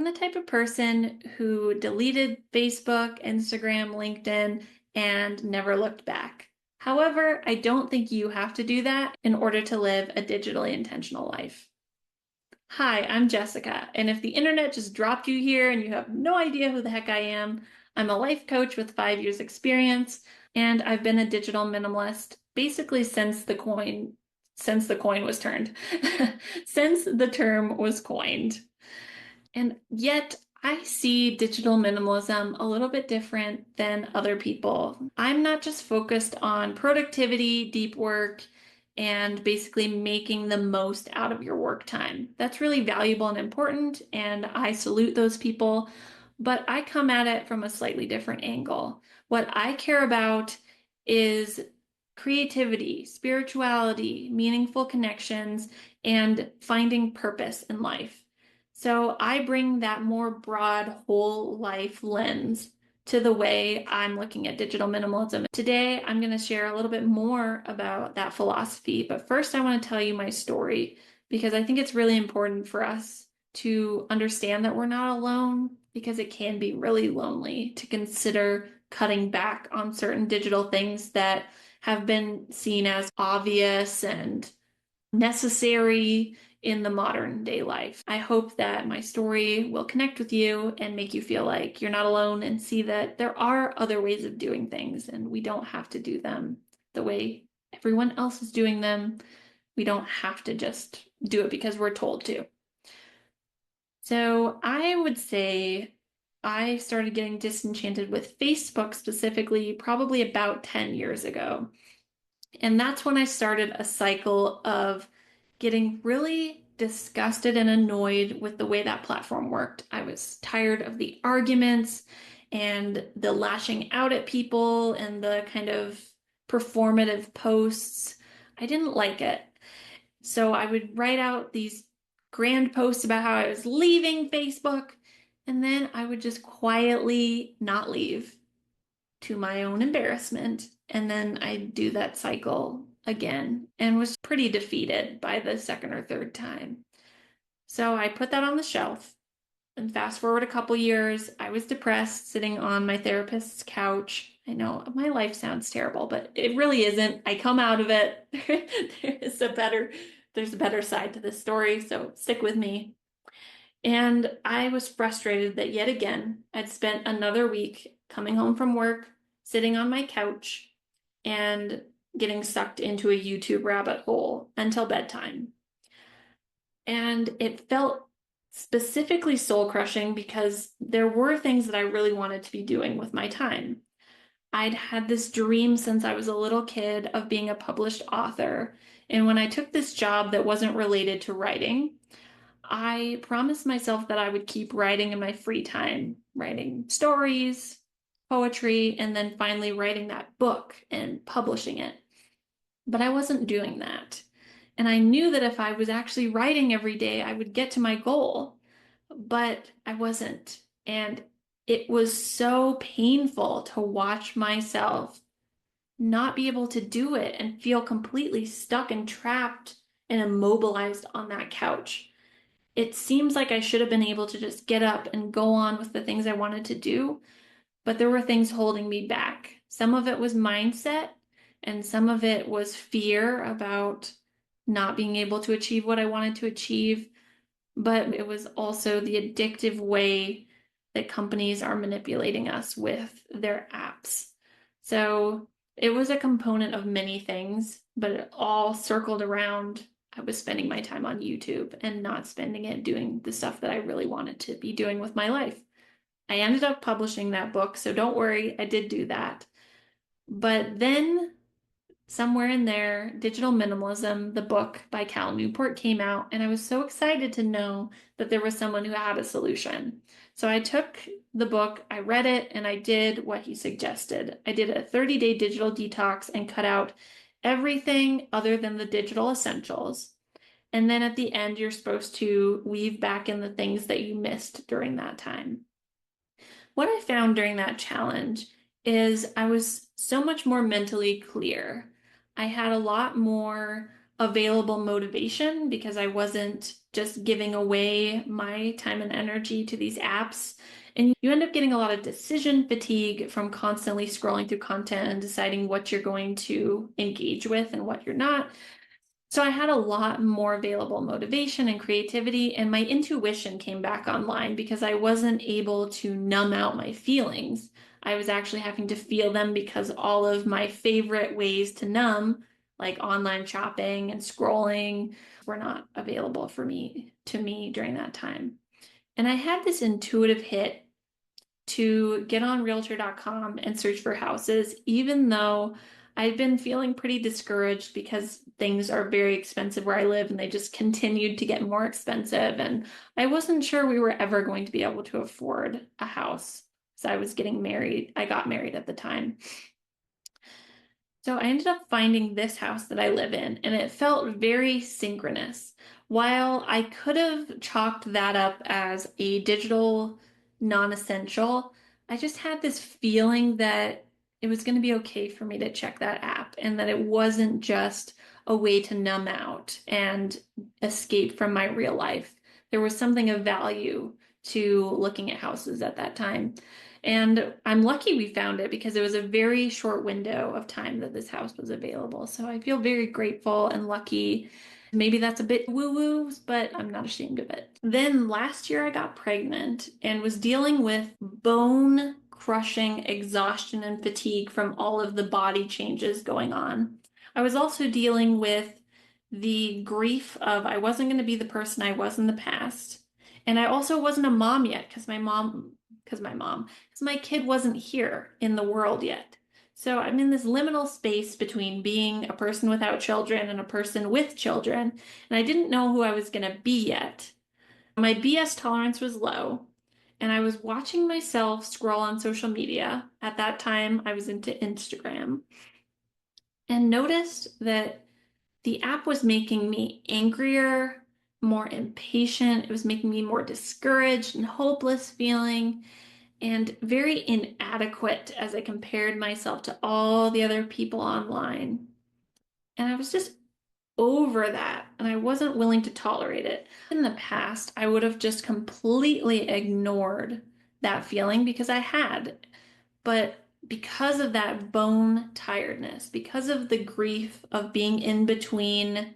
I'm the type of person who deleted Facebook, Instagram, LinkedIn, and never looked back. However, I don't think you have to do that in order to live a digitally intentional life. Hi, I'm Jessica, and if the internet just dropped you here and you have no idea who the heck I am, I'm a life coach with 5 years experience, and I've been a digital minimalist basically since the coin was turned, since the term was coined. And yet, I see digital minimalism a little bit different than other people. I'm not just focused on productivity, deep work, and basically making the most out of your work time. That's really valuable and important, and I salute those people. But I come at it from a slightly different angle. What I care about is creativity, spirituality, meaningful connections, and finding purpose in life. So I bring that more broad whole life lens to the way I'm looking at digital minimalism. Today, I'm going to share a little bit more about that philosophy, but first I want to tell you my story because I think it's really important for us to understand that we're not alone because it can be really lonely to consider cutting back on certain digital things that have been seen as obvious and necessary in the modern day life. I hope that my story will connect with you and make you feel like you're not alone and see that there are other ways of doing things and we don't have to do them the way everyone else is doing them. We don't have to just do it because we're told to. So I would say I started getting disenchanted with Facebook specifically probably about 10 years ago. And that's when I started a cycle of getting really disgusted and annoyed with the way that platform worked. I was tired of the arguments and the lashing out at people and the kind of performative posts. I didn't like it. So I would write out these grand posts about how I was leaving Facebook, and then I would just quietly not leave to my own embarrassment. And then I'd do that cycle again and was pretty defeated by the second or third time. So I put that on the shelf. And fast forward a couple years, I was depressed sitting on my therapist's couch. I know my life sounds terrible, but it really isn't. I come out of it. There's a better side to this story, so stick with me. And I was frustrated that yet again, I'd spent another week coming home from work, sitting on my couch, and getting sucked into a YouTube rabbit hole until bedtime. And it felt specifically soul crushing because there were things that I really wanted to be doing with my time. I'd had this dream since I was a little kid of being a published author. And when I took this job that wasn't related to writing, I promised myself that I would keep writing in my free time, writing stories, poetry, and then finally writing that book and publishing it. But I wasn't doing that. And I knew that if I was actually writing every day, I would get to my goal, but I wasn't. And it was so painful to watch myself not be able to do it and feel completely stuck and trapped and immobilized on that couch. It seems like I should have been able to just get up and go on with the things I wanted to do, but there were things holding me back. Some of it was mindset, and some of it was fear about not being able to achieve what I wanted to achieve. But it was also the addictive way that companies are manipulating us with their apps. So it was a component of many things, but it all circled around I was spending my time on YouTube and not spending it doing the stuff that I really wanted to be doing with my life. I ended up publishing that book, so don't worry, I did do that. But then somewhere in there, Digital Minimalism, the book by Newport came out, and I was so excited to know that there was someone who had a solution. So I took the book, I read it, and I did what he suggested. I did a 30-day digital detox and cut out everything other than the digital essentials. And then at the end, you're supposed to weave back in the things that you missed during that time. What I found during that challenge is I was so much more mentally clear. I had a lot more available motivation because I wasn't just giving away my time and energy to these apps. And you end up getting a lot of decision fatigue from constantly scrolling through content and deciding what you're going to engage with and what you're not. So I had a lot more available motivation and creativity, and my intuition came back online because I wasn't able to numb out my feelings. I was actually having to feel them because all of my favorite ways to numb, like online shopping and scrolling, were not available to me during that time. And I had this intuitive hit to get on realtor.com and search for houses, even though I'd been feeling pretty discouraged because things are very expensive where I live and they just continued to get more expensive. And I wasn't sure we were ever going to be able to afford a house. So I was getting married. I got married at the time. So I ended up finding this house that I live in, and it felt very synchronous. While I could have chalked that up as a digital non-essential, I just had this feeling that it was going to be okay for me to check that app and that it wasn't just a way to numb out and escape from my real life. There was something of value to looking at houses at that time. And I'm lucky we found it because it was a very short window of time that this house was available. So I feel very grateful and lucky. Maybe that's a bit woo-woo, but I'm not ashamed of it. Then last year I got pregnant and was dealing with bone crushing exhaustion and fatigue from all of the body changes going on. I was also dealing with the grief of I wasn't going to be the person I was in the past. And I also wasn't a mom yet because my kid wasn't here in the world yet. So I'm in this liminal space between being a person without children and a person with children, and I didn't know who I was going to be yet. My BS tolerance was low, and I was watching myself scroll on social media. At that time, I was into Instagram and noticed that the app was making me angrier, more impatient. It was making me more discouraged and hopeless feeling and very inadequate as I compared myself to all the other people online. And I was just over that, and I wasn't willing to tolerate it. In the past, I would have just completely ignored that feeling because I had. But because of that bone tiredness, because of the grief of being in between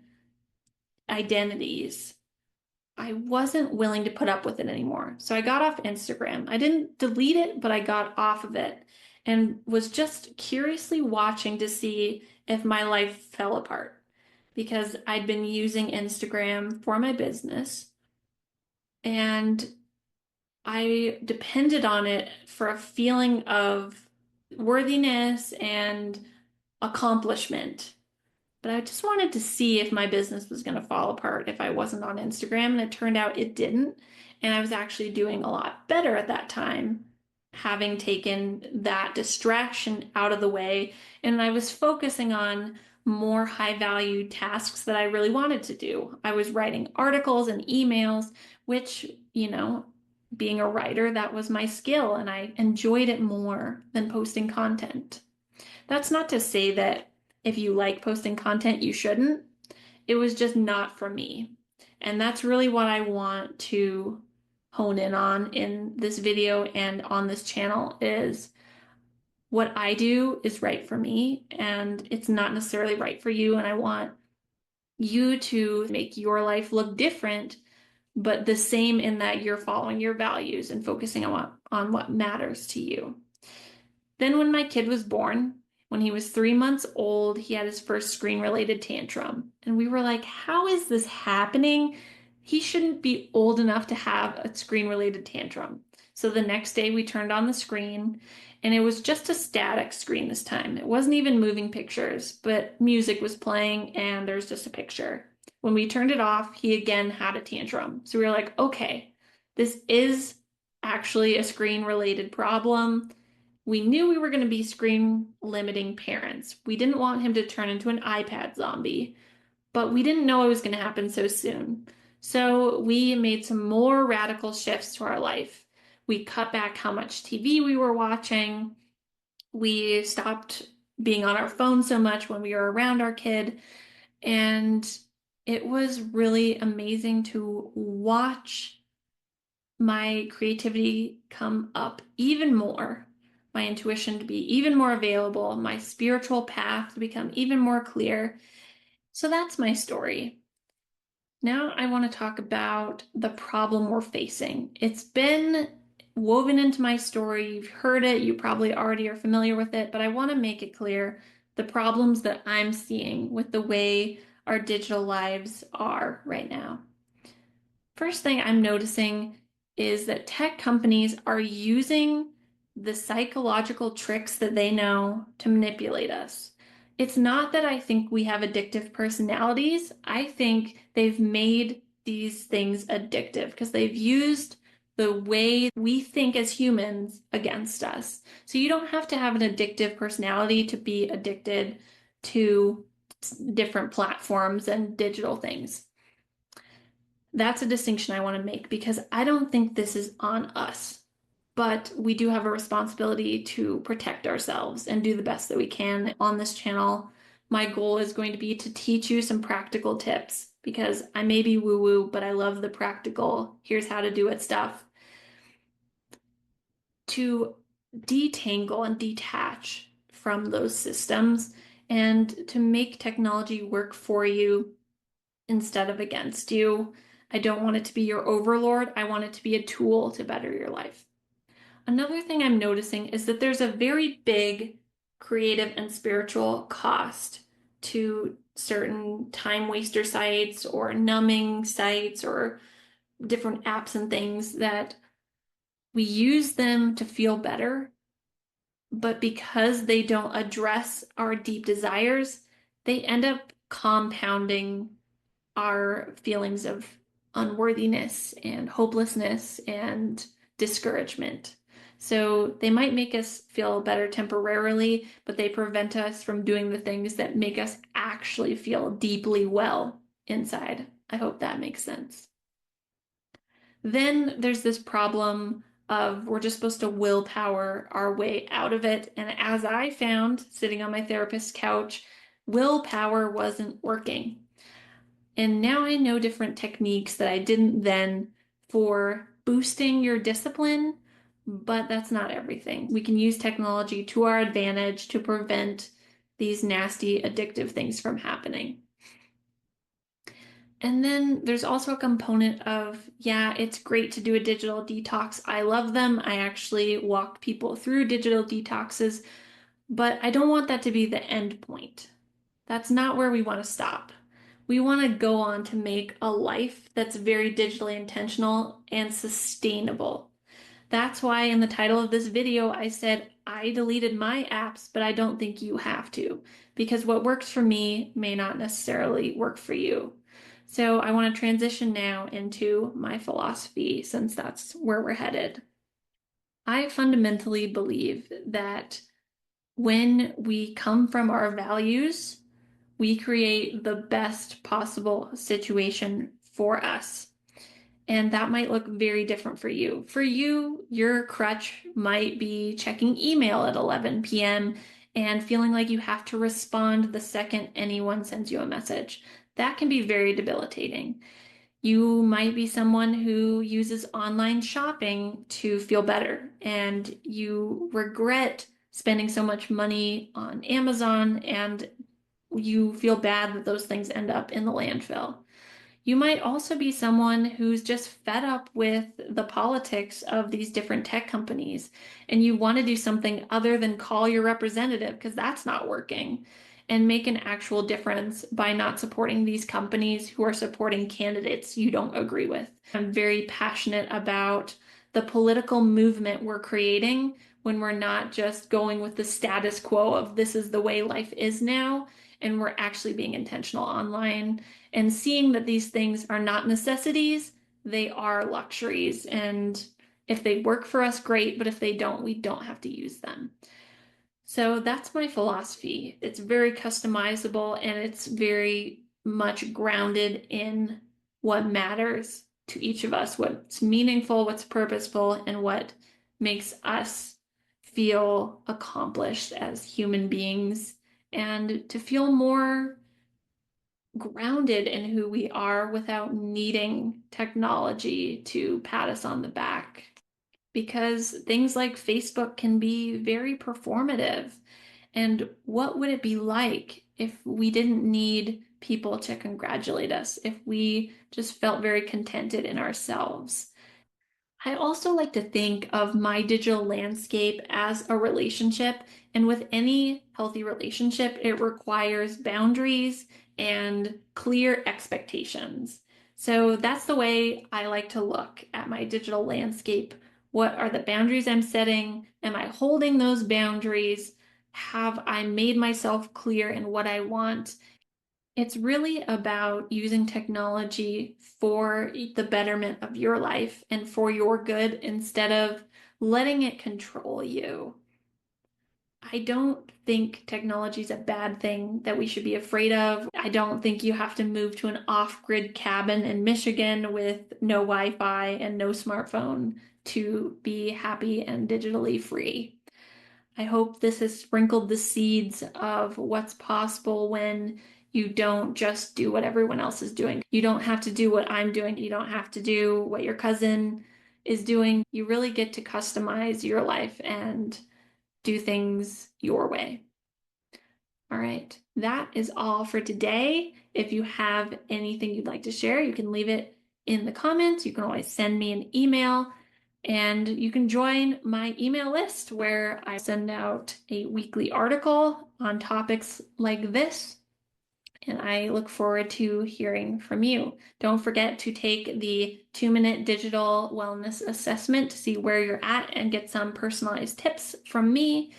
identities, I wasn't willing to put up with it anymore. So I got off Instagram. I didn't delete it, but I got off of it and was just curiously watching to see if my life fell apart because I'd been using Instagram for my business and I depended on it for a feeling of worthiness and accomplishment. But I just wanted to see if my business was going to fall apart if I wasn't on Instagram, and it turned out it didn't. And I was actually doing a lot better at that time, having taken that distraction out of the way. And I was focusing on more high value tasks that I really wanted to do. I was writing articles and emails, which, being a writer, that was my skill, and I enjoyed it more than posting content. That's not to say that if you like posting content, you shouldn't. It was just not for me. And that's really what I want to hone in on in this video and on this channel is what I do is right for me and it's not necessarily right for you. And I want you to make your life look different, but the same in that you're following your values and focusing on what matters to you. Then when my kid was born, when he was 3 months old, he had his first screen-related tantrum. And we were like, how is this happening? He shouldn't be old enough to have a screen-related tantrum. So the next day we turned on the screen and it was just a static screen this time. It wasn't even moving pictures, but music was playing and there's just a picture. When we turned it off, he again had a tantrum. So we were like, okay, this is actually a screen-related problem. We knew we were going to be screen limiting parents. We didn't want him to turn into an iPad zombie, but we didn't know it was going to happen so soon. So we made some more radical shifts to our life. We cut back how much TV we were watching. We stopped being on our phone so much when we were around our kid. And it was really amazing to watch my creativity come up even more, my intuition to be even more available, my spiritual path to become even more clear. So that's my story. Now I want to talk about the problem we're facing. It's been woven into my story. You've heard it. You probably already are familiar with it, but I want to make it clear the problems that I'm seeing with the way our digital lives are right now. First thing I'm noticing is that tech companies are using the psychological tricks that they know to manipulate us. It's not that I think we have addictive personalities. I think they've made these things addictive because they've used the way we think as humans against us. So you don't have to have an addictive personality to be addicted to different platforms and digital things. That's a distinction I want to make because I don't think this is on us. But we do have a responsibility to protect ourselves and do the best that we can on this channel. My goal is going to be to teach you some practical tips because I may be woo-woo, but I love the practical, here's how to do it stuff. To detangle and detach from those systems and to make technology work for you instead of against you. I don't want it to be your overlord. I want it to be a tool to better your life. Another thing I'm noticing is that there's a very big creative and spiritual cost to certain time waster sites or numbing sites or different apps and things that we use them to feel better, but because they don't address our deep desires, they end up compounding our feelings of unworthiness and hopelessness and discouragement. So they might make us feel better temporarily, but they prevent us from doing the things that make us actually feel deeply well inside. I hope that makes sense. Then there's this problem of we're just supposed to willpower our way out of it. And as I found sitting on my therapist's couch, willpower wasn't working. And now I know different techniques that I didn't then for boosting your discipline, but that's not everything. We can use technology to our advantage to prevent these nasty addictive things from happening. And then there's also a component of, yeah, it's great to do a digital detox. I love them. I actually walk people through digital detoxes, but I don't want that to be the end point. That's not where we want to stop. We want to go on to make a life that's very digitally intentional and sustainable. That's why in the title of this video, I said I deleted my apps, but I don't think you have to, because what works for me may not necessarily work for you. So I want to transition now into my philosophy since that's where we're headed. I fundamentally believe that when we come from our values, we create the best possible situation for us. And that might look very different for you. For you, your crutch might be checking email at 11 p.m. and feeling like you have to respond the second anyone sends you a message. That can be very debilitating. You might be someone who uses online shopping to feel better, and you regret spending so much money on Amazon and you feel bad that those things end up in the landfill. You might also be someone who's just fed up with the politics of these different tech companies and you want to do something other than call your representative because that's not working and make an actual difference by not supporting these companies who are supporting candidates you don't agree with. I'm very passionate about the political movement we're creating when we're not just going with the status quo of this is the way life is now, and we're actually being intentional online and seeing that these things are not necessities, they are luxuries. And if they work for us, great, but if they don't, we don't have to use them. So that's my philosophy. It's very customizable and it's very much grounded in what matters to each of us, what's meaningful, what's purposeful, and what makes us feel accomplished as human beings and to feel more grounded in who we are without needing technology to pat us on the back. Because things like Facebook can be very performative. And what would it be like if we didn't need people to congratulate us, if we just felt very contented in ourselves? I also like to think of my digital landscape as a relationship. And with any healthy relationship, it requires boundaries and clear expectations. So that's the way I like to look at my digital landscape. What are the boundaries I'm setting? Am I holding those boundaries? Have I made myself clear in what I want? It's really about using technology for the betterment of your life and for your good instead of letting it control you. I don't think technology is a bad thing that we should be afraid of. I don't think you have to move to an off-grid cabin in Michigan with no Wi-Fi and no smartphone to be happy and digitally free. I hope this has sprinkled the seeds of what's possible when you don't just do what everyone else is doing. You don't have to do what I'm doing. You don't have to do what your cousin is doing. You really get to customize your life and do things your way. All right, that is all for today. If you have anything you'd like to share, you can leave it in the comments. You can always send me an email, and you can join my email list where I send out a weekly article on topics like this. And I look forward to hearing from you. Don't forget to take the 2-minute digital wellness assessment to see where you're at and get some personalized tips from me.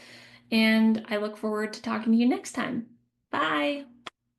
And I look forward to talking to you next time. Bye.